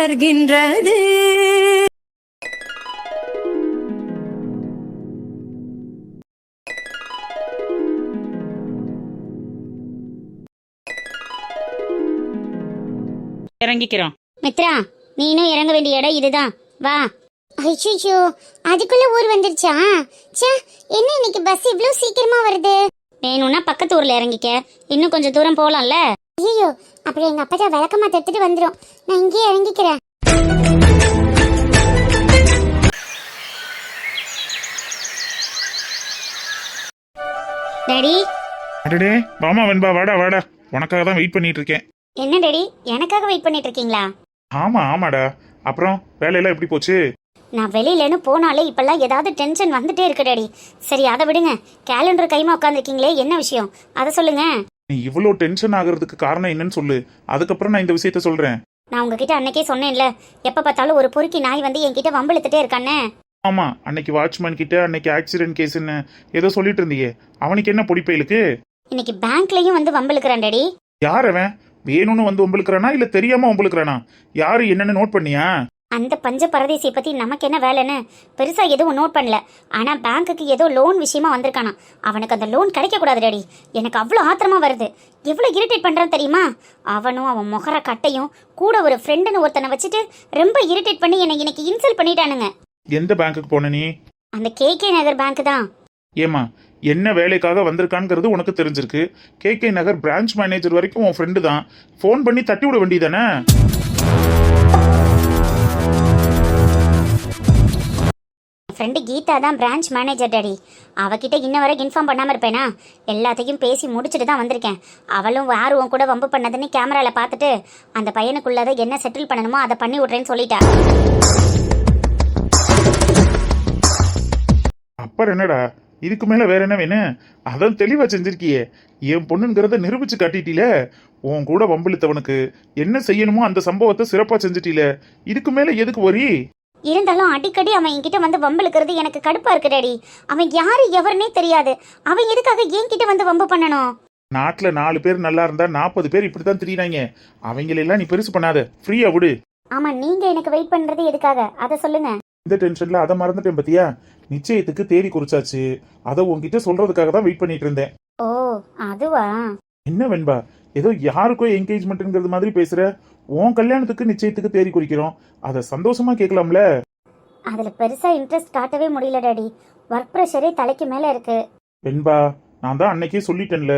மலர்கின்றது. இறங்கிக்கிறோம். மித்ரா, நீனும் இறங்க வேண்டிய இடம் இதுதான், வா. ஐயோ, அதுக்குள்ள ஊர் வந்துருச்சா? ச்சே, என்ன இன்னைக்கு பஸ் இவ்ளோ சீக்கிரமா வருது? வேணும்னா பக்கத்து ஊர்ல இறங்கிக்க, இன்னும் கொஞ்சம் தூரம் போலாம்ல. ஐயோ, அப்புறம் எங்க அப்பா தான் விளக்கமா எடுத்துட்டு வந்துரும். நான் இங்கேயே இறங்கிக்கிறேன். டாடி. அடடே, வாமா வெண்பா, வாடா வாடா, உனக்காக தான் வெயிட் பண்ணிட்டு இருக்கேன். என்ன டாடி, எனக்காக வெயிட் பண்ணிட்டு இருக்கீங்களா? ஆமாடா. அப்புறம் வேலையெல்லாம் எப்படி போச்சு? நான் வெளியிலன்னு போனாலே இப்பெல்லாம் ஏதாவது டென்ஷன் வந்துட்டே இருக்கு டாடி. சரி, அதை விடுங்க. கேலண்டர் கைமா உட்காந்துருக்கீங்களே, என்ன விஷயம் அதை சொல்லுங்க. நீ இவ்வளோ டென்ஷன் ஆகுறதுக்கு காரணம் என்னன்னு சொல்லு, அதுக்கப்புறம் நான் இந்த விஷயத்த சொல்றேன். நான் உங்ககிட்ட அன்னைக்கே சொன்னேன்ல, எப்ப பார்த்தாலும் ஒரு பொறுக்கி நாய் வந்து என்கிட்ட வம்பிழுத்துட்டே இருக்கானே. ஆமா, அன்னைக்கு வாட்ச்மேன் கிட்ட அன்னைக்கு ஆக்சிடென்ட் கேஸ்ன்னு ஏதோ சொல்லிட்டு இருந்தியே, அவனுக்கு என்ன பொடிப்பையிலுக்கு? இன்னைக்கு பேங்க்லயும் வந்து வம்பிழுக்கிறான் டாடி. யார் அவன்? வேணும்னு வந்து வம்பிழுக்கிறானா இல்ல தெரியாம வம்பிழுக்கிறானா? யாரு என்னன்னு நோட் பண்ணியா? அந்த பஞ்ச பரதேசியை பத்தி நமக்கு என்ன வேலைன்னு பெருசா எதுவும் நோட் பண்ணல. ஆனா பேங்க்குக்கு ஏதோ லோன் விஷயமா வந்திருக்கானா. அவனுக்கு அந்த லோன் கிடைக்க கூடாது டாடி. எனக்கு அவ்வளவு ஆத்திரமா வருது. எவ்வளவு இரிட்டேட் பண்றான் தெரியுமா? அவனும் அவன் முகர கட்டையும் கூட ஒரு ஃப்ரெண்டுன்னு ஒருத்தனை வச்சுட்டு ரொம்ப இரிட்டேட் பண்ணி என்னை இன்னைக்கு இன்சல்ட் பண்ணிட்டானுங்க. எந்த பேங்க்குக்கு போன நீ? அந்த கேகே நகர் பேங்க் தான். ஏமா, என்ன வேலைக்காக வந்திருக்கான்ங்கிறது உனக்கு தெரிஞ்சிருக்கு. கேகே நகர் பிரான்ச் மேனேஜர் வரைக்கும் உன் ஃப்ரெண்டு தான். ஃபோன் பண்ணி தட்டி விட வேண்டியதானே? ஃப்ரெண்டு கீதா தான் பிரான்ச் மேனேஜர் டாடி. அவகிட்ட இன்ன வரை இன்ஃபார்ம் பண்ணாமல் இருப்பேனா? எல்லாத்தையும் பேசி முடிச்சுட்டு தான் வந்திருக்கேன். அவளும் யாரும் கூட வம்பு பண்ணதுன்னு கேமராவில் பார்த்துட்டு அந்த பையனுக்குள்ளதை என்ன செட்டில் பண்ணணுமோ அதை பண்ணி விட்றேன்னு சொல்லிட்டா. அப்புறம் என்னடா, இதுக்கு மேல வேற என்ன வேணும்? அதான் தெளிவா செஞ்சிருக்கியே. என் பொண்ணுங்கிறத நிரூபிச்சு காட்டிட்டீல. உன் கூட வம்பிழுத்தவனுக்கு என்ன செய்யணுமோ அந்த சம்பவத்தை சிறப்பா செஞ்சிட்டீல. இதுக்கு மேல எதுக்கு வரி? இருந்தாலும் அடிக்கடி அவன் என்கிட்ட வந்து வம்பிழுக்கிறது எனக்கு கடுப்பா இருக்கு டாடி. அவன் யாரு எவருன்னே தெரியாது. அவன் எதுக்காக என்கிட்ட வந்து வம்பு பண்ணணும்? நாட்டுல 4 பேர் நல்லா இருந்தா 40 பேர் இப்படித்தான் திரியிறாங்க. அவங்களெல்லாம் நீ பெருசு பண்ணாத, ஃப்ரீயா விடு. ஆமா, நீங்க எனக்கு வெயிட் பண்றது எதுக்காக அதை சொல்லுங்க. இந்த டென்ஷன்ல அதை மறந்துட்டேன் பத்தியா? நிச்சயத்துக்கு தேதி குறிச்சாச்சு. அதை உன்கிட்ட சொல்றதுக்காக தான் வெயிட் பண்ணிட்டு இருந்தேன். ஓ, அதுவா? என்ன வெண்பா, ஏதோ யாருக்கோ என்கேஜ்மெண்ட்ங்கிறது மாதிரி பேசுற? உன் கல்யாணத்துக்கு நிச்சயத்துக்கு தேதி குறிக்கிறோம், அதை சந்தோஷமா கேட்கலாம்ல. அதுல பெருசா இன்ட்ரெஸ்ட் காட்டவே முடியல டாடி. ஒர்க் ப்ரெஷரே தலைக்கு மேல இருக்கு. வெண்பா, நான் தான் அன்னைக்கே சொல்லிட்டேன்ல,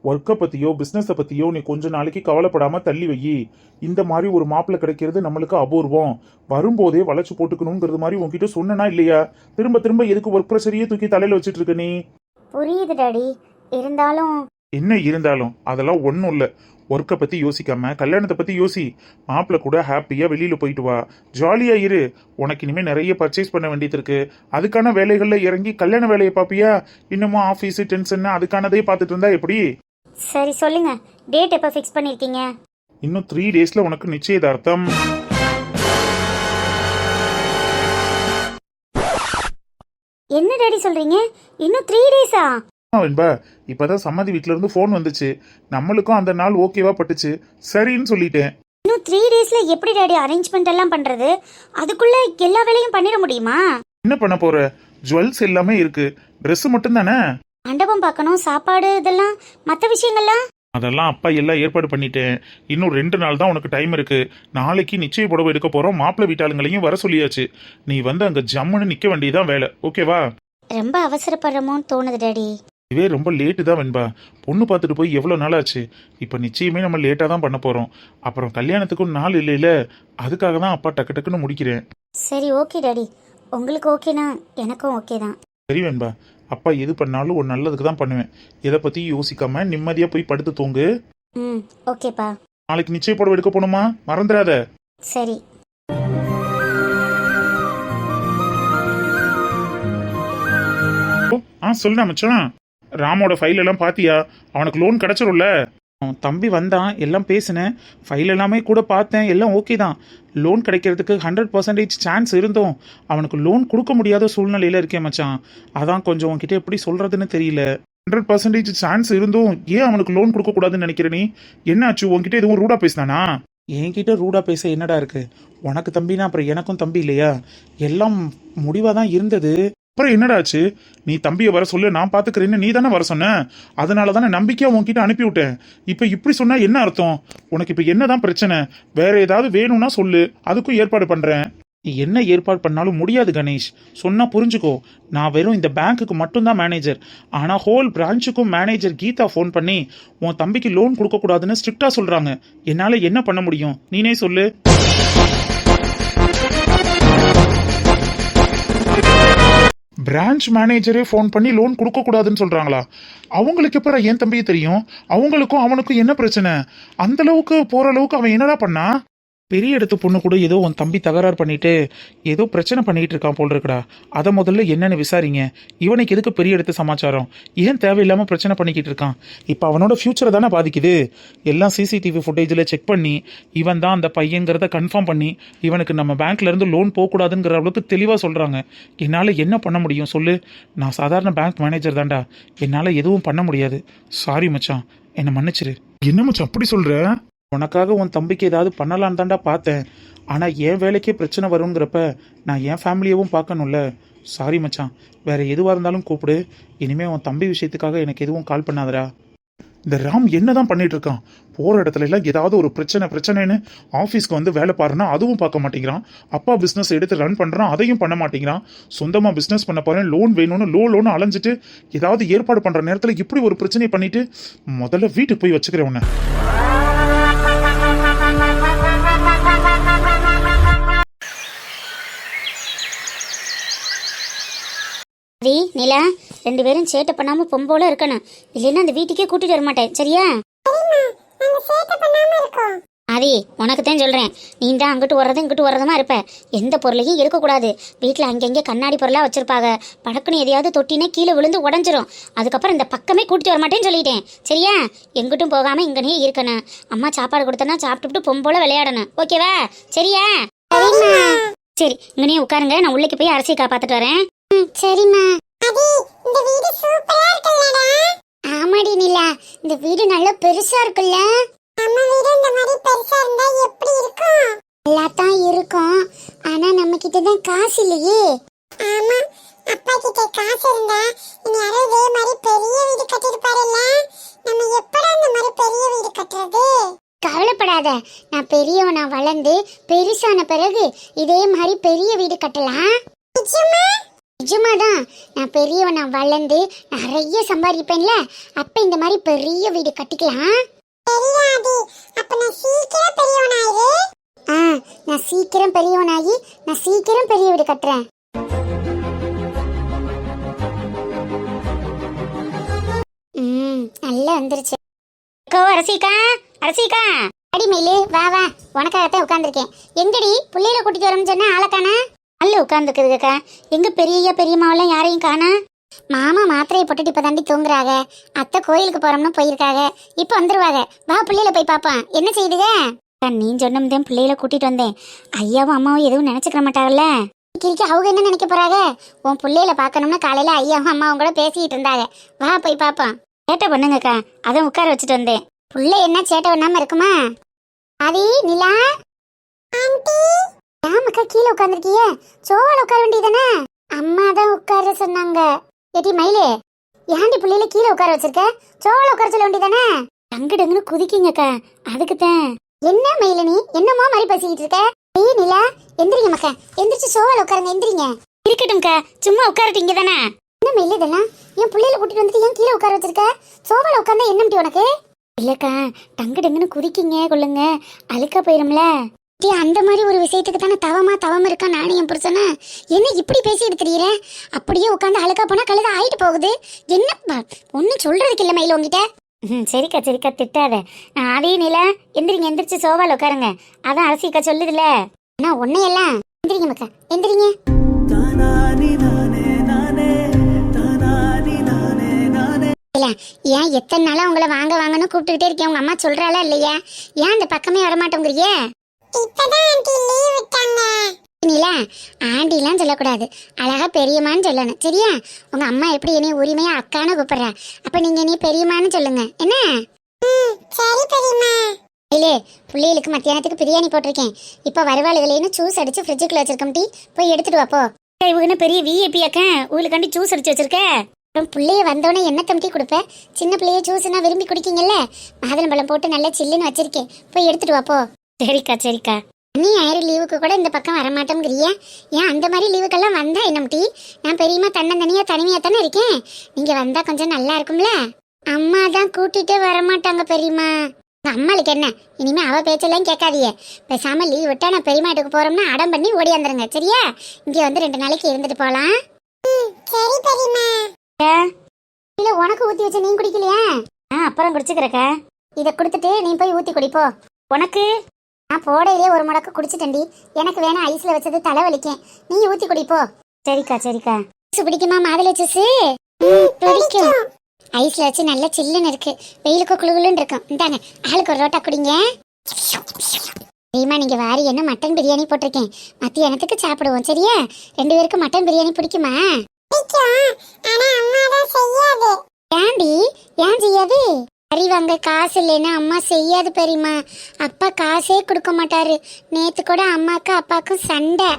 ஒர்க்கை பத்தியோ பிசினஸை பத்தியோ நீ கொஞ்ச நாளைக்கு கவலைப்படாம தள்ளி வை. இந்த மாதிரி ஒரு மாப்பிள்ளை கிடைக்கிறது நம்மளுக்கு அபூர்வம். வரும்போதே வளைச்சு போட்டுக்கணுங்கிறது மாதிரி உன்கிட்ட சொன்னா இல்லையா? திரும்ப திரும்ப எதுக்கு ஒர்க் ப்ரெஷரையே தூக்கி தலையில வச்சிட்டு இருக்க நீ? புரியுது டாடி, இருந்தாலும். என்ன இருந்தாலும் அதெல்லாம் ஒன்றும் இல்லை. ஒர்க்கை பற்றி யோசிக்காம கல்யாணத்தை பற்றி யோசி. மாப்பிள்ளை கூட ஹாப்பியாக வெளியில் போயிட்டு வா, ஜாலியாக இரு. உனக்கு இனிமேல் நிறைய பர்ச்சேஸ் பண்ண வேண்டியது இருக்கு. அதுக்கான வேலைகளில் இறங்கி கல்யாண வேலையை பார்ப்பியா? இன்னமும் ஆஃபீஸு டென்ஷன் அதுக்கானதே பார்த்துட்டு இருந்தா எப்படி? சரி சொல்லுங்க, டேட் எப்போ ஃபிக்ஸ் பண்ணிருக்கீங்க? இன்னும் 3 டேஸ்ல உனக்கு நிச்சயதார்த்தம். என்ன டாடி சொல்றீங்க? இன்னும் 3 டேஸா? வெண்பா, இப்பதான் சம்மதி வீட்ல இருந்து போன் வந்துச்சு. நம்மளுக்கும் அந்த நாள் ஓகேவா பட்டுச்சு, சரின்னு சொல்லிட்டேன். இன்னும் 3 டேஸ்ல எப்படி டாடி அரேஞ்ச்மெண்ட் எல்லாம் பண்றது? அதுக்குள்ள எல்லா வேலையும் பண்ணிட முடியுமா? என்ன பண்ண போற? ஜுவல்ஸ் எல்லாமே இருக்கு, ட்ரெஸ் மட்டும் தானே. மண்டபம் பார்க்கணும், சாப்பாடு, இதெல்லாம் மற்ற விஷயங்கள்லாம். அதெல்லாம் அப்பா எல்லாம் ஏற்பாடு பண்ணிட்டேன். இன்னும் 2 நாள் தான் உனக்கு டைம் இருக்கு. நாளைக்கு நிச்சய புடவை எடுக்க போறோம். மாப்பிள்ளை வீட்டாளுங்களையும் வர சொல்லியாச்சு. நீ வந்து அங்க ஜம்முன்னு நிக்க வேண்டியதான் வேலை, ஓகேவா? ரொம்ப அவசரப்படுறமோன்னு தோணுது டாடி. இதுவே ரொம்ப லேட்டு தான் வெண்பா. பொண்ணு பார்த்துட்டு போய் எவ்வளோ நாள் ஆச்சு. இப்போ நிச்சயமே நம்ம லேட்டாக தான் பண்ண போகிறோம். அப்புறம் கல்யாணத்துக்கும் நாள் இல்லைல்ல, அதுக்காக தான் அப்பா டக்கு டக்குன்னு முடிக்கிறேன். சரி, ஓகே டாடி. உங்களுக்கு ஓகேனா எனக்கும் ஓகே தான். சரி வெண்பா, அப்பா எது பண்ணாலும் ஒரு நல்லதுக்கு தான் பண்ணுவேன். எதை பற்றி யோசிக்காம நிம்மதியாக போய் படுத்து தூங்கு. ம், ஓகேப்பா. நாளைக்கு நிச்சய புடவை எடுக்க போகணுமா, மறந்துடாத. சரி. சொல்லுண்ணா மச்சான், ராமோட ஃபைல் எல்லாம் பாத்தியா? அவனுக்கு லோன் கிடைச்சிரும்ல? அவன் தம்பி வந்தான், எல்லாம் பேசினேன், ஃபைல் எல்லாமே கூட பார்த்தேன், எல்லாம் ஓகே தான். லோன் கிடைக்கிறதுக்கு 100% சான்ஸ் இருந்தோம். அவனுக்கு லோன் கொடுக்க முடியாத சூழ்நிலையில இருக்கேன் மச்சான். அதான் கொஞ்சம் உன்கிட்ட எப்படி சொல்றதுன்னு தெரியல. 100% சான்ஸ் இருந்தும் ஏன் அவனுக்கு லோன் கொடுக்க கூடாதுன்னு நினைக்கிற நீ? என்ன ஆச்சு, உன்கிட்ட எதுவும் ரூடா பேசினானா? என்கிட்ட ரூடா பேச என்னடா இருக்கு? உனக்கு தம்பினா அப்புறம் எனக்கும் தம்பி இல்லையா? எல்லாம் முடிவா தான் இருந்தது. அப்புறம் என்னடா ஆச்சு? நீ தம்பியை வர சொல்லு, நான் பாத்துக்கிறேன்னு நீ தானே வர சொன்ன. அதனால தானே நம்பிக்கையா உன்கிட்ட அனுப்பி விட்டேன். இப்ப இப்படி சொன்னா என்ன அர்த்தம்? உனக்கு இப்ப என்னதான் பிரச்சனை? வேற ஏதாவது வேணும்னா சொல்லு, அதுக்கும் ஏற்பாடு பண்றேன். நீ என்ன ஏற்பாடு பண்ணாலும் முடியாது கணேஷ். சொன்னா புரிஞ்சுக்கோ. நான் வெறும் இந்த பேங்க்குக்கு மட்டும்தான் மேனேஜர். ஆனா ஹோல் பிரான்ச்சுக்கும் மேனேஜர் கீதா ஃபோன் பண்ணி உன் தம்பிக்கு லோன் கொடுக்க கூடாதுன்னு ஸ்ட்ரிக்டா சொல்றாங்க. என்னால என்ன பண்ண முடியும் நீனே சொல்லு. பிரான்ச் மேனேஜரே ஃபோன் பண்ணி லோன் கொடுக்க கூடாதுன்னு சொல்றாங்களா? அவங்களுக்கு எப்பறம் என் தம்பியை தெரியும்? அவங்களுக்கும் அவனுக்கும் என்ன பிரச்சனை? அந்த அளவுக்கு போற அளவுக்கு அவன் என்னடா பண்ணா? பெரிய இடத்து பொண்ணு கூட ஏதோ உன் தம்பி தகராறு பண்ணிட்டு ஏதோ பிரச்சனை பண்ணிட்டு இருக்கான் போல் இருக்குடா. அதை முதல்ல என்னன்னு விசாரிங்க. இவனுக்கு எதுக்கு பெரிய இடத்து சமாச்சாரம்? ஏன் தேவையில்லாம பிரச்சனை பண்ணிக்கிட்டு இருக்கான்? இப்போ அவனோட ஃபியூச்சரை தானே பாதிக்குது. எல்லாம் சிசிடிவி ஃபுட்டேஜில் செக் பண்ணி இவன் தான் அந்த பையங்கிறத கன்ஃபார்ம் பண்ணி இவனுக்கு நம்ம பேங்க்ல இருந்து லோன் போகக்கூடாதுங்கிற அளவுக்கு தெளிவாக சொல்றாங்க. என்னால் என்ன பண்ண முடியும் சொல்லு? நான் சாதாரண பேங்க் மேனேஜர் தான்டா. என்னால் எதுவும் பண்ண முடியாது. சாரி மச்சான், என்னை மன்னிச்சிரு. என்ன மச்சான் அப்படி சொல்ற? உனக்காக உன் தம்பிக்கு ஏதாவது பண்ணலான்னு தான்டா பார்த்தேன். ஆனால் என் வேலைக்கே பிரச்சனை வருங்கிறப்ப நான் என் ஃபேமிலியவும் பார்க்கணும்ல. சாரி மச்சான், வேற எதுவாக இருந்தாலும் கூப்பிடு. இனிமே உன் தம்பி விஷயத்துக்காக எனக்கு எதுவும் கால் பண்ணாதடா. இந்த ராம் என்னதான் பண்ணிட்டு இருக்கான்? போற இடத்துல எல்லாம் ஏதாவது ஒரு பிரச்சனைன்னு ஆஃபீஸ்க்கு வந்து வேலை பாருன்னா அதுவும் பார்க்க மாட்டேங்கிறான். அப்பா பிஸ்னஸ் எடுத்து ரன் பண்றான், அதையும் பண்ண மாட்டேங்கிறான். சொந்தமா பிஸ்னஸ் பண்ண போறேன், லோன் வேணும்னு லோன் அலைஞ்சிட்டு ஏதாவது ஏற்பாடு பண்ற நேரத்தில் இப்படி ஒரு பிரச்சனை பண்ணிட்டு முதல்ல வீட்டுக்கு போய் வச்சுக்கிறேன் உன்னை. நிலா, 2 பேரும் சேட்டை பண்ணாம பொம்போல இருக்கணும். இல்லைன்னா அந்த வீட்டுக்கே கூட்டிட்டு வர மாட்டேன், சரியா? ஆதி, உனக்கு தான் சொல்றேன். நீ தான் அங்கிட்டு வர்றதும் இங்கிட்டு வர்றதுமா இருப்ப. எந்த பொருளையும் இருக்கக்கூடாது. வீட்டில் அங்கங்கே கண்ணாடி பொருளா வச்சிருப்பாங்க. படக்குன்னு எதையாவது தொட்டினா கீழே விழுந்து உடஞ்சிரும். அதுக்கப்புறம் இந்த பக்கமே கூட்டிட்டு வர மாட்டேன்னு சொல்லிட்டேன், சரியா? எங்கிட்டும் போகாம இங்கனே இருக்கணும். அம்மா சாப்பாடு கொடுத்தனா சாப்பிட்டுட்டு பொம்போல விளையாடணும், ஓகேவா? சரியா? சரி, இங்கனே உட்காருங்க. நான் உள்ளே போய் அரிசி காப்பாத்திட்டு வரேன். சரிம்மா. இந்த வீடு சூப்பரா இருக்குல்லடா. ஆமாடி நிலா, இந்த வீடு நல்ல பெருசா இருக்குல்ல. நம்ம வீடு இந்த மாதிரி பெருசா இருந்தா எப்படி இருக்கும்? நல்லா தான் இருக்கும். ஆனா நம்ம கிட்ட தான் காசு இல்லையே. ஆமா, அப்பா கிட்ட காசு இருந்தா இனி யாரோ இதே மாதிரி பெரிய வீடு கட்டிருப்பாருல்ல. நம்ம எப்படா இந்த மாதிரி பெரிய வீடு கட்டுறது? கவலைப்படாத, நான் பெரியவனா வளர்ந்து பெருசான பிறகு இதே மாதிரி பெரிய வீடு கட்டலாம். நிஜமாதான், நான் பெரியவனா வளர்ந்து நிறைய சம்பாதிப்பேன்ல, அப்ப இந்த மாதிரி பெரிய வீடு கட்டிக்கலாம். நான் சீக்கிரம் பெரியவனாகி நான் சீக்கிரம் பெரிய வீடு கட்டுறேன். நல்லா வந்துருச்சு. அரசிக்கா, அரசிக்கா, அடி மயிலு, வா வா, உனக்காகத்தான் உட்காந்துருக்கேன். எங்கடி புள்ளையில கூட்டிட்டு வரணும்னு சொன்னா ஆளக்கானா? அல்ல உட்காந்துருக்குதுக்கா. எங்க பெரிய பெரியம்மாவெல்லாம் யாரையும் காணா? மாமா மாத்திரையை போட்டுட்டு இப்ப தாண்டி தூங்குறாங்க. அத்தை கோயிலுக்கு போறோம்னு போயிருக்காங்க. இப்ப வந்துருவாங்க. வா பிள்ளையில போய் பாப்பான். என்ன செய்யுதுக? நீ சொன்னதான் பிள்ளையில கூட்டிட்டு வந்தேன். ஐயாவும் அம்மாவும் எதுவும் நினைச்சுக்கிற மாட்டாங்கல்ல. கிரிக்கி அவங்க என்ன நினைக்க போறாங்க? உன் பிள்ளையில பாக்கணும்னு காலையில ஐயாவும் அம்மாவும் கூட பேசிட்டு இருந்தாங்க. வா போய் பாப்பான். சேட்டை பண்ணுங்கக்கா, அதான் உட்கார வச்சுட்டு வந்தேன். புள்ள என்ன சேட்டை பண்ணாம இருக்குமா? ஆதி, நிலா, ஆண்டி, ஆமாக்கா, கீழே உட்காந்துருக்கிய, சோவால உட்கார வேண்டியதானே? அம்மா தான் உட்கார சொன்னாங்க. ஏடி மயிலே, ஏண்டி பிள்ளையில கீழே உட்கார வச்சிருக்க? சோவால உட்கார சொல்ல வேண்டியதானே? டங்கு டங்குன்னு குதிக்கிங்கக்கா, அதுக்குத்தான். என்ன மயில, நீ என்னமோ மாதிரி பேசிக்கிட்டு இருக்க? ஏய் நிலா, எந்திரிங்க மக்கா, எந்திரிச்சு சோவால உட்காருங்க, எந்திரிங்க. இருக்கட்டும்க்கா, சும்மா உட்காரட்டீங்க தானே. என்ன மயில இதெல்லாம்? என் பிள்ளையில கூட்டிட்டு வந்துட்டு ஏன் கீழே உட்கார வச்சிருக்க? சோவால உட்கார்ந்தா என்னம்டி உனக்கு? இல்லக்கா, டங்கு டங்குன்னு குதிக்கிங்க கொள்ளுங்க, அழுக்கா போயிரும்ல. அந்த மாதிரி ஒரு விஷயத்துக்கு தானே தவம் இருக்கா நானே என் புருஷனா? என்ன இப்படி பேசிட்டு தெரியுற? அப்படியே உட்காந்து அழுக்கா போனா கழுத ஆயிட்டு போகுது. என்ன ஒன்னும் சொல்றதுக்கு இல்ல மயில உங்ககிட்ட. சரிக்கா சரிக்கா, திட்டாத. அதே நில, எந்திரிங்க, எந்திரிச்சு சோவால உட்காருங்க. அதான் அரசிக்கா சொல்லுதுல. ஆனா உன்னையெல்லாம் எந்திரிங்க மக்கா, எந்திரிங்க. ஏன் எத்தனை நாளா உங்களை வாங்க வாங்கன்னு கூப்பிட்டுக்கிட்டே இருக்கேன். உங்க அம்மா சொல்றாளா இல்லையா? ஏன் அந்த பக்கமே வரமாட்டோங்கிறியே? ஆண்டிலாம் சொல்லக்கூடாது, அழகா பெரியம்மான்னு சொல்லணும், சரியா? உங்க அம்மா எப்படி என்னை உரிமையா அக்கான்னு கூப்பிடுறா, அப்ப நீங்க நீ பெரியம்மான்னு சொல்லுங்க, என்ன? சரி பெரியம்மா. இல்லே, பிள்ளைகளுக்கு மத்தியானத்துக்கு பிரியாணி போட்டிருக்கேன். இப்போ வருவாளுகளேன்னு ஜூஸ் அடிச்சு ஃப்ரிட்ஜுக்குள்ள வச்சிருக்கோம். டீ போய் எடுத்துட்டு வாப்போ. இவங்க பெரிய விஐபி அக்கா உங்களுக்காண்டி ஜூஸ் அடிச்சு வச்சிருக்க. அப்புறம் பிள்ளைய வந்தோடனே என்ன தம்பி கொடுப்பேன்? சின்ன பிள்ளைய ஜூஸ்னா விரும்பி குடிக்கீங்கல்ல, மாதுளம்பழம் போட்டு நல்லா சில்லுன்னு வச்சிருக்கேன். போய் எடுத்துட்டு வாப்போ. சரிக்கா சரிக்கா. நீ ஞாயிறு லீவுக்கு கூட இந்த பக்கம் வரமாட்டோங்கிறியா? ஏன் அந்த மாதிரி லீவுக்கெல்லாம் வந்தா என்ன டீ? நான் பெரியம்மா தனிமையா தானே இருக்கேன். நீங்க வந்தா கொஞ்சம் நல்லா இருக்கும்ல. அம்மா தான் கூட்டிட்டே வரமாட்டாங்க பெரியம்மா. அம்மாளுக்கு என்ன, இனிமே அவ பேச்செல்லாம் கேட்காதீங்க. பேசாம லீவ் விட்டா நான் பெரியம்மா வீட்டுக்கு போறோம்னா அடம் பண்ணி ஓடியாந்துருங்க, சரியா? இங்க வந்து 2 நாளைக்கு இருந்துட்டு போலாம். சரி பெரியம்மா. இல்ல உனக்கு ஊத்தி வச்ச நீ குடிக்கலையா? அப்புறம் குடிச்சுக்கிறக்கா. இத குடுத்துட்டு நீ போய் ஊத்தி குடிப்போ. உனக்கு நான் போடையிலே ஒரு முடக்கு குடிச்சிட்டேன்டி. எனக்கு வேணா ஐஸ்ல வச்சது தலைவலிக்கேன். நீ ஊத்தி குடிப்போ. சரிக்கா சரிக்கா. ஜூஸ் பிடிக்குமா? மாதுளை ஜூஸ் பிடிக்கும். ஐஸ்ல வச்சு நல்லா சில்லுன்னு இருக்கு. வெயிலுக்கு குளுகுலுன்னு இருக்கும். இந்தாங்க ஆளுக்கு ஒரு ரோட்டா குடிங்க. ரீமா நீங்க வாரி என்ன மட்டன் பிரியாணி போட்டிருக்கேன். மத்தியானத்துக்கு சாப்பிடுவோம், சரியா? 2 பேருக்கு மட்டன் பிரியாணி பிடிக்குமா? ஏன்டி ஏன் செய்யாது? அறிவாங்க காசு இல்லைன்னா அம்மா செய்யாது பெரியம்மா. அப்பா காசே கொடுக்க மாட்டாரு. நேத்து கூட அம்மாக்கும் அப்பாக்கும் சண்டை.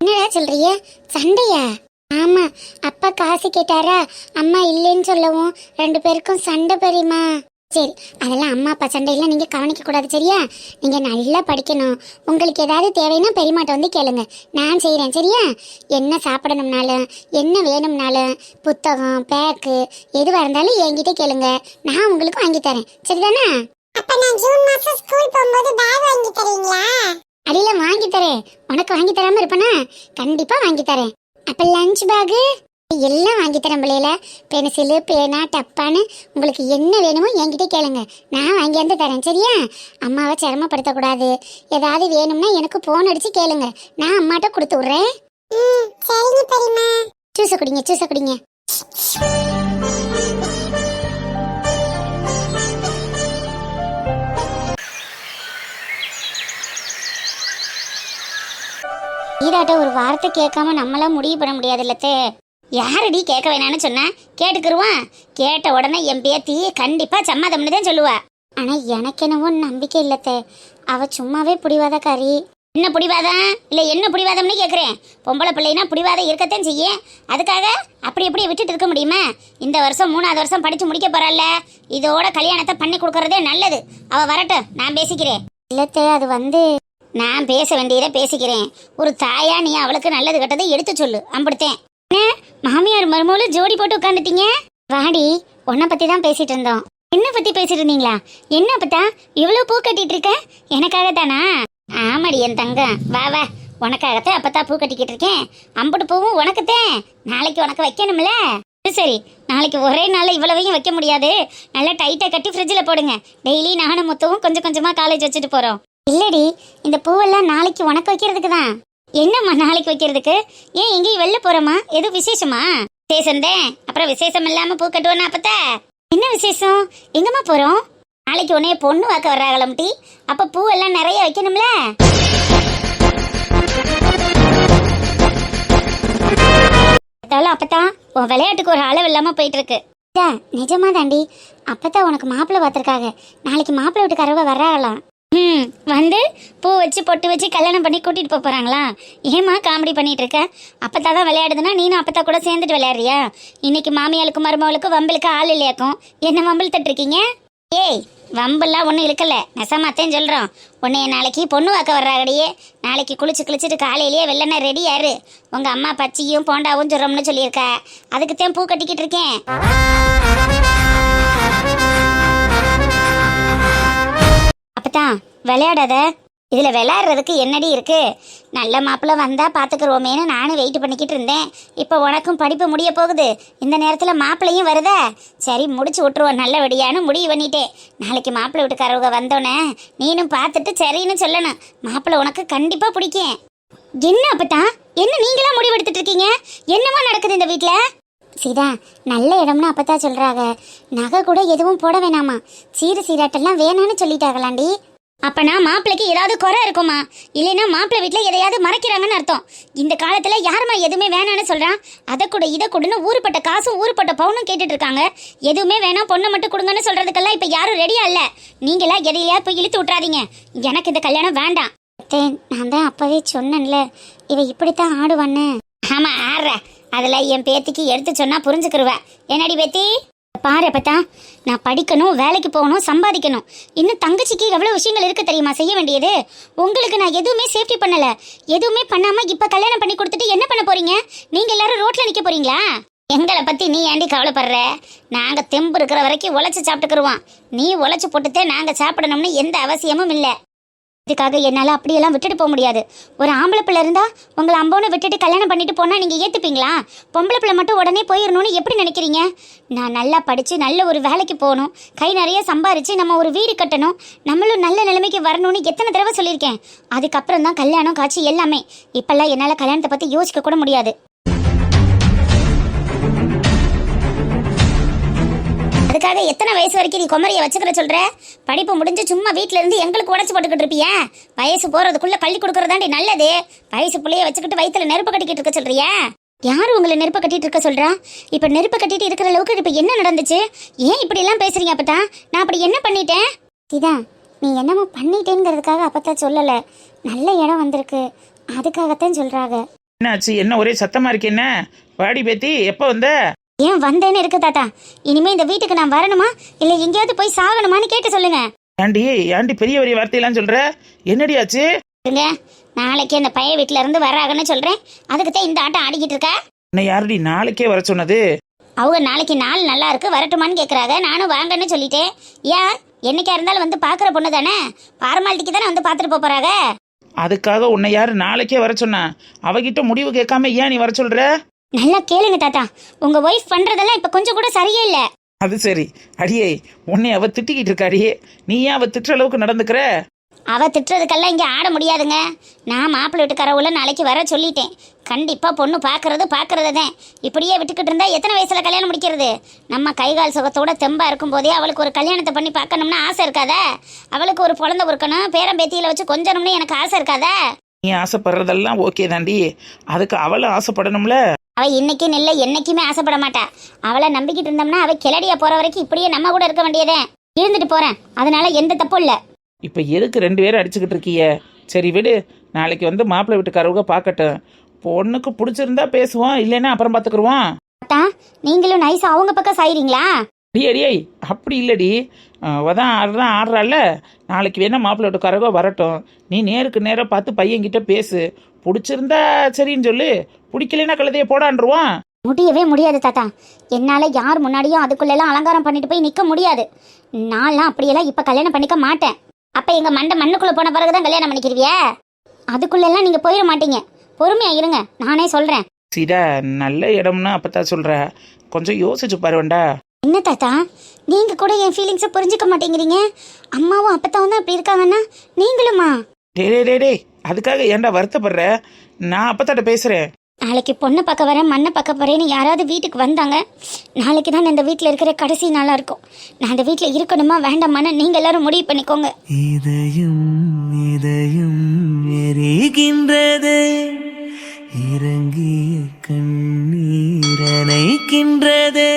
என்னடா சொல்றிய? சண்டையா? ஆமா, அப்பா காசு கேட்டாரா, அம்மா இல்லைன்னு சொல்லவும் 2 பேருக்கும் சண்டை பெரியம்மா. சரி, அதெல்லாம் அம்மா அப்பா சண்டையெல்லாம் நீங்க கவனிக்க கூடாது, சரியா? நீங்க நல்லா படிக்கணும். உங்களுக்கு ஏதாவது தேவைன்னா பெரியமாட்ட வந்து கேளுங்க, நான் செய்யறேன், சரியா? என்ன சாப்பிடணும்னாலும் என்ன வேணும்னாலும் புத்தகம் பேக்கு எதுவா இருந்தாலும் என்கிட்ட கேளுங்க, நான் உங்களுக்கு வாங்கி தரேன், சரிதானா? அப்ப நான் ஜூன் மாசம் ஸ்கூல் போகும்போது பேக் வாங்கி தரீங்களா? அடியில வாங்கி தரேன். உனக்கு வாங்கி தராம இருப்பனா? கண்டிப்பா வாங்கி தரேன். அப்ப லஞ்ச் பேக் எல்லாம் வாங்கி தரேன் பிள்ளையில. பென்சிலு பேனா டப்பான்னு உங்களுக்கு என்ன வேணுமோ என்கிட்ட கேளுங்க, நான் வாங்கியாந்து தரேன், சரியா? அம்மாவை சிரமப்படுத்தக்கூடாது. ஏதாவது வேணும்னா எனக்கு போன் அடிச்சு கேளுங்க, நான் அம்மாட்ட கொடுத்து விடுறேன். சரிங்க பெரியம்மா. ஜூஸை குடிங்க, ஜூஸை குடிங்க. ஈராட்ட ஒரு வார்த்தை கேட்காம நம்மளாம் முடிவு பண்ண முடியாது இல்லத்தே. யாரடி கேட்க வேணான்னு சொன்னா? கேட்டுக்கிருவான். கேட்ட உடனே என் பேத்தி கண்டிப்பா சம்மதம்னு தான் சொல்லுவா. ஆனா எனக்கு என்னவோ நம்பிக்கை இல்லத்தே. அவ சும்மாவே புடிவாதக்காரி. என்ன புடிவாதம் இல்ல என்ன புடிவாதம்னு கேக்குறேன். பொம்பளை பிள்ளைனா புடிவாதம் இருக்கத்தான் செய்ய. அதுக்காக அப்படி எப்படி விட்டுட்டு இருக்க முடியுமா? இந்த வருஷம் 3ஆவது வருஷம் படிச்சு முடிக்க போறாள்ல, இதோட கல்யாணத்தை பண்ணி கொடுக்கறதே நல்லது. அவ வரட்டும், நான் பேசிக்கிறேன். இல்லத்தே, அது வந்து நான் பேச வேண்டியதை பேசிக்கிறேன். ஒரு தாயா நீ அவளுக்கு நல்லது கெட்டதை எடுத்து சொல்லு, அம்பிடுத்தேன். மாமியார் மருமகளும் ஜோடி போட்டு உட்காந்துட்டீங்க. வாடி, உன்னை பத்தி தான் பேசிட்டு இருந்தோம். என்ன பத்தி பேசிட்டு இருந்தீங்களா? என்ன பத்தா இவ்வளவு பூ கட்டிட்டு இருக்க? எனக்காகத்தானா? ஆமாடி என் தங்கம், வா வா, உனக்காகத்தான் அப்பத்தான் பூ கட்டிக்கிட்டு இருக்கேன். அம்புட்டு பூவும் உனக்குத்தேன். நாளைக்கு உனக்கு வைக்கணும்ல. சரி, நாளைக்கு ஒரே நாள் இவ்வளவையும் வைக்க முடியாது. நல்லா டைட்டா கட்டி ஃப்ரிட்ஜில் போடுங்க. டெய்லி நானும் மொத்தவும் கொஞ்சம் கொஞ்சமா காலேஜ் வச்சுட்டு போறோம். இல்லடி, இந்த பூவெல்லாம் நாளைக்கு உனக்கு வைக்கிறதுக்கு தான். என்னம்மா நாளைக்கு வைக்கிறதுக்கு? ஏன் எங்கேயும் வெளில போறோமா? எதுவும் விசேஷமா? விசேஷம்தேன். அப்புறம் விசேஷம் இல்லாம பூ கட்டுவோன்னா அப்பத்தா? என்ன விசேஷம்? எங்கம்மா போறோம்? நாளைக்கு உன்னைய பொண்ணு வாக்க வர்றாங்களாம் டி. அப்ப பூ எல்லாம் நிறைய வைக்கணும்ல. அப்பதான் உன் விளையாட்டுக்கு ஒரு அளவு இல்லாம போயிட்டு இருக்கு. நிஜமா தாண்டி, அப்பதான் உனக்கு மாப்பிள்ளை பார்த்திருக்காங்க. நாளைக்கு மாப்பிள்ளை வீட்டுக்காரவ வர்றாங்களாம். வந்து பூ வச்சு பொட்டு வச்சு கல்யாணம் பண்ணி கூட்டிட்டு போறாங்களா? ஏமா காமெடி பண்ணிட்டு இருக்க? அப்பத்தா தான் விளையாடுதுன்னா நீனும் அப்பத்தா கூட சேர்ந்துட்டு விளையாடுறியா? இன்னைக்கு மாமியாளுக்கும் மருமகளுக்கும் வம்பலுக்கு ஆள் இல்லையாக்கும். என்ன வம்பல் தட்டுருக்கீங்க? ஏய், வம்பெல்லாம் ஒன்றும் இருக்கல, நெசமாத்தேன்னு சொல்கிறோம். உன்னைய நாளைக்கு பொண்ணு வாக்க வர்றாங்கடியே. நாளைக்கு குளிச்சுட்டு காலையிலேயே வெள்ளன ரெடி யாரு? உங்கள் அம்மா பச்சியும் போண்டாவும் சொல்கிறோம்னு சொல்லியிருக்கா. அதுக்குத்தான் பூ கட்டிக்கிட்டு இருக்கேன். அப்பதான் விளையாடாத. இதில் விளையாடுறதுக்கு என்னடி இருக்கு? நல்ல மாப்பிள்ளை வந்தால் பார்த்துக்குருவோமேனு நானும் வெயிட் பண்ணிக்கிட்டு இருந்தேன். இப்போ உனக்கும் படிப்பு முடிய போகுது. இந்த நேரத்தில் மாப்பிள்ளையும் வருதா? சரி, முடிச்சு விட்டுருவோம் நல்லபடியானு முடிவு பண்ணிட்டேன். நாளைக்கு மாப்பிள்ளை வீட்டுக்காரவங்க வந்தோன்னே நீனும் பார்த்துட்டு சரின்னு சொல்லணும். மாப்பிள்ளை உனக்கு கண்டிப்பாக பிடிக்கும். என்ன அப்பதான் என்ன நீங்களாம் முடிவு எடுத்துட்டு இருக்கீங்க? என்னமா நடக்குது இந்த வீட்டில்? சீதா, நல்ல இடம்னு அப்பதான் சொல்றாங்க. நகை கூட எதுவும் போட வேணாமா, சீரு சீராட்டெல்லாம் வேணான்னு சொல்லிட்டாங்களாண்டி. அப்பனா மாப்பிள்ளைக்கு ஏதாவது குறை இருக்குமா? இல்லைன்னா மாப்பிள்ளை வீட்டில் எதையாவது மறைக்கிறாங்கன்னு அர்த்தம். இந்த காலத்துல யாருமா எதுவுமே வேணான்னு சொல்றான்? அதை கூட இதை கொடுன்னு ஊருப்பட்ட காசும் ஊருப்பட்ட பவுனும் கேட்டுட்டு இருக்காங்க. எதுவுமே வேணாம், பொண்ணை மட்டும் கொடுங்கன்னு சொல்றதுக்கெல்லாம் இப்ப யாரும் ரெடியா இல்ல. நீங்களா எதையா போய் இழுத்து விட்டுறாதீங்க. எனக்கு இந்த கல்யாணம் வேண்டாம். நான் தான் அப்பவே சொன்னேன்ல, இவ இப்படித்தான் ஆடுவான்னு. ஆமா ஆடுற, அதுல என் பேத்திக்கு எடுத்து சொன்னா புரிஞ்சுக்கிருவேன். என்னடி பேத்தி? பாரு அப்பத்தா, நான் படிக்கணும், வேலைக்கு போகணும், சம்பாதிக்கணும். இன்னும் தங்கச்சிக்கு எவ்வளவு விஷயங்கள் இருக்கு தெரியுமா செய்ய வேண்டியது. உங்களுக்கு நான் எதுவுமே சேஃப்டி பண்ணல. எதுவுமே பண்ணாம இப்ப கல்யாணம் பண்ணி கொடுத்துட்டு என்ன பண்ண போறீங்க? நீங்க எல்லாரும் ரோட்ல நிக்க போறீங்களா? எங்களை பத்தி நீ ஏண்டி கவலைப்படுற? நாங்க தெம்பு இருக்கிற வரைக்கும் உழைச்சு சாப்பிட்டுக்குருவோம். நீ உழைச்சு போட்டுத்தே நாங்க சாப்பிடணும்னு எந்த அவசியமும் இல்லை. இதுக்காக என்னால் அப்படியெல்லாம் விட்டுட்டு போக முடியாது. ஒரு ஆம்பளை பிள்ளை இருந்தா உங்களை அம்போன்னு விட்டுட்டு கல்யாணம் பண்ணிட்டு போனா நீங்க ஏத்துப்பீங்களா? பொம்பளை பிள்ளை மட்டும் உடனே போயிடணும்னு எப்படி நினைக்கிறீங்க? நான் நல்லா படிச்சு நல்ல ஒரு வேலைக்கு போகணும், கை நிறைய சம்பாரிச்சு நம்ம ஒரு வீடு கட்டணும், நம்மளும் நல்ல நிலைமைக்கு வரணும்னு எத்தனை தடவை சொல்லியிருக்கேன். அதுக்கப்புறம் தான் கல்யாணம் காட்சி எல்லாமே. இப்பெல்லாம் என்னால் கல்யாணத்தை பத்தி யோசிக்க கூட முடியாது. அதுக்காக எத்தனை வயசு வரைக்கும் நீ குமரியை வச்சுக்கிற சொல்ற? படிப்பு முடிஞ்சு சும்மா வீட்டுல இருந்து எங்களுக்கு உடச்சு போட்டுக்கிட்டு இருப்பியா? வயசு போறதுக்குள்ள பள்ளி கொடுக்கறதாண்டி நல்லது. வயசு புள்ளைய வச்சுக்கிட்டு வயிற்றுல நெருப்பு கட்டிக்கிட்டு இருக்க சொல்றியா? யாரு உங்களை நெருப்பு கட்டிட்டு இருக்க சொல்றா? இப்ப நெருப்பு கட்டிட்டு இருக்கிற அளவுக்கு இப்ப என்ன நடந்துச்சு? ஏன் இப்படி எல்லாம் பேசுறீங்க அப்பத்தா? நான் அப்படி என்ன பண்ணிட்டேன்? சீதா, நீ என்னமோ பண்ணிட்டேங்கிறதுக்காக அப்பத்தான் சொல்லல, நல்ல இடம் வந்திருக்கு அதுக்காகத்தான் சொல்றாங்க. என்னாச்சு? என்ன ஒரே சத்தமா இருக்கு? என்ன வாடி பேத்தி, எப்போ வந்த? ஏன் வந்தேன்னு இருக்கு தாத்தா. இனிமே இந்த வீட்டுக்கு நான் வரணுமா இல்ல எங்கேயாவது போய் சாகணுமான்னு கேட்டு சொல்லுங்க. ஏண்டி பெரிய பெரிய வார்த்தையெல்லாம் சொல்ற? என்னடி ஆச்சு? நாளைக்கு அந்த பையன் வீட்டுல இருந்து வராங்கன்னு சொல்றேன். அதுக்குத்தான் இந்த ஆட்டம் ஆடிக்கிட்டு இருக்க. உன்னை யாருடி நாளைக்கே வர சொன்னது? அவங்க நாளைக்கு நாள் நல்லா இருக்கு வரட்டுமான்னு கேக்குறாங்க. நானும் வாங்கன்னு சொல்லிட்டேன். ஏன் என்னைக்கா இருந்தாலும் வந்து பாக்குற பொண்ணு தானே, ஃபார்மாலிட்டிக்கு தானே வந்து பாத்துட்டு போறாங்க. அதுக்காக உன்னை யாரு நாளைக்கே வர சொன்னா? அவகிட்ட முடிவு கேட்காம ஏன் நீ வர சொல்ற? நல்லா கேளுங்க தாத்தா, உங்க ஒய்ஃப் பண்றதெல்லாம் இப்ப கொஞ்சம் கூட சரியே இல்ல. அது சரி. அடியே, உன்னை அவ திட்டிக்கிட்டு இருக்காடியே, நீ ஏன் அவ திட்டுற அளவுக்கு நடந்துக்கிற? அவ திட்டுறதுக்கெல்லாம் இங்க ஆட முடியாதுங்க. நான் மாப்பிள்ளை வீட்டுக்காரவுல நாளைக்கு வர சொல்லிட்டேன். கண்டிப்பா பொண்ணு பாக்குறதுதான். இப்படியே விட்டுக்கிட்டு இருந்தா எத்தனை வயசுல கல்யாணம் முடிக்கிறது? நம்ம கைகால் சுகத்தோட தெம்பா இருக்கும் போதே அவளுக்கு ஒரு கல்யாணத்தை பண்ணி பார்க்கணும்னு ஆசை இருக்காதா? அவளுக்கு ஒரு குழந்தை பொறுக்கணும், பேரம்பேத்தியில வச்சு கொஞ்சணும்னு எனக்கு ஆசை இருக்காதா? நீ ஆசைப்படுறதெல்லாம் ஓகே தாண்டி, அதுக்கு அவளும் ஆசைப்படணும்ல. அவ இன்னைக்குன்னு இல்லை, என்னைக்குமே ஆசைப்பட மாட்டா. அவளை நம்பிக்கிட்டு இருந்தோம்னா அவ கிளடியா போற வரைக்கும் இப்படியே நம்ம கூட இருக்க வேண்டியதே. இருந்துட்டு போறேன், அதனால எந்த தப்பும் இல்லை. இப்போ எதுக்கு ரெண்டு பேரும் அடிச்சுக்கிட்டு இருக்கீங்க? சரி விடு, நாளைக்கு வந்து மாப்பிள்ளை வீட்டுக்காரவங்க பார்க்கட்டும். பொண்ணுக்கு பிடிச்சிருந்தா பேசுவோம், இல்லைன்னா அப்புறம் பார்த்துக்குருவோம். அத்தா, நீங்களும் நைஸா அவங்க பக்கம் சாயிறீங்களா? அடியே அப்படி இல்லடி, அதான் ஆடுறாள். நாளைக்கு வேணா மாப்பிள்ளை வீட்டுக்காரவங்க வரட்டும், நீ நேருக்கு நேராக பார்த்து பையன்கிட்ட பேசு. பிடிச்சிருந்தா சரின்னு சொல்லு, பிடிக்கலைன்னா கழுதையை போடான்ருவான். முடியவே முடியாது தாத்தா. என்னால யார் முன்னாடியும் அதுக்குள்ளெல்லாம் அலங்காரம் பண்ணிட்டு போய் நிக்க முடியாது. நான்லாம் அப்படியெல்லாம் இப்ப கல்யாணம் பண்ணிக்க மாட்டேன். அப்ப எங்க மண்ணுக்குள்ள போன பிறகுதான் கல்யாணம் பண்ணிக்கிறியா? அதுக்குள்ளெல்லாம் நீங்க போயிட மாட்டீங்க. பொறுமையா இருங்க, நானே சொல்றேன். சீதா, நல்ல இடம்னா அப்பதான் சொல்ற, கொஞ்சம் யோசிச்சு பாருவேண்டா. என்ன தாத்தா, நீங்க கூட என் ஃபீலிங்ஸை புரிஞ்சுக்க மாட்டேங்கிறீங்க. அம்மாவும் அப்பத்தாவும் தான் அப்படி இருக்காங்கன்னா நீங்களுமா? டே, அதுக்காக ஏன்டா வருத்தப்படுற? நான் அப்பத்தாட்ட பேசுறேன். நாளைக்கு பொண்ணை பார்க்க வரேன், மண்ணை பார்க்க போறேன்னு யாராவது வீட்டுக்கு வந்தாங்க, நாளைக்கு தான் இந்த வீட்டில் இருக்கிற கடைசி நாளா இருக்கும். நான் அந்த வீட்டில் இருக்கணுமா வேண்டாமான்னு நீங்க எல்லாரும் முடிவு பண்ணிக்கோங்க. இதயம் எரிகின்றது, இறங்கிய கண்ணீர் அணைக்கின்றது.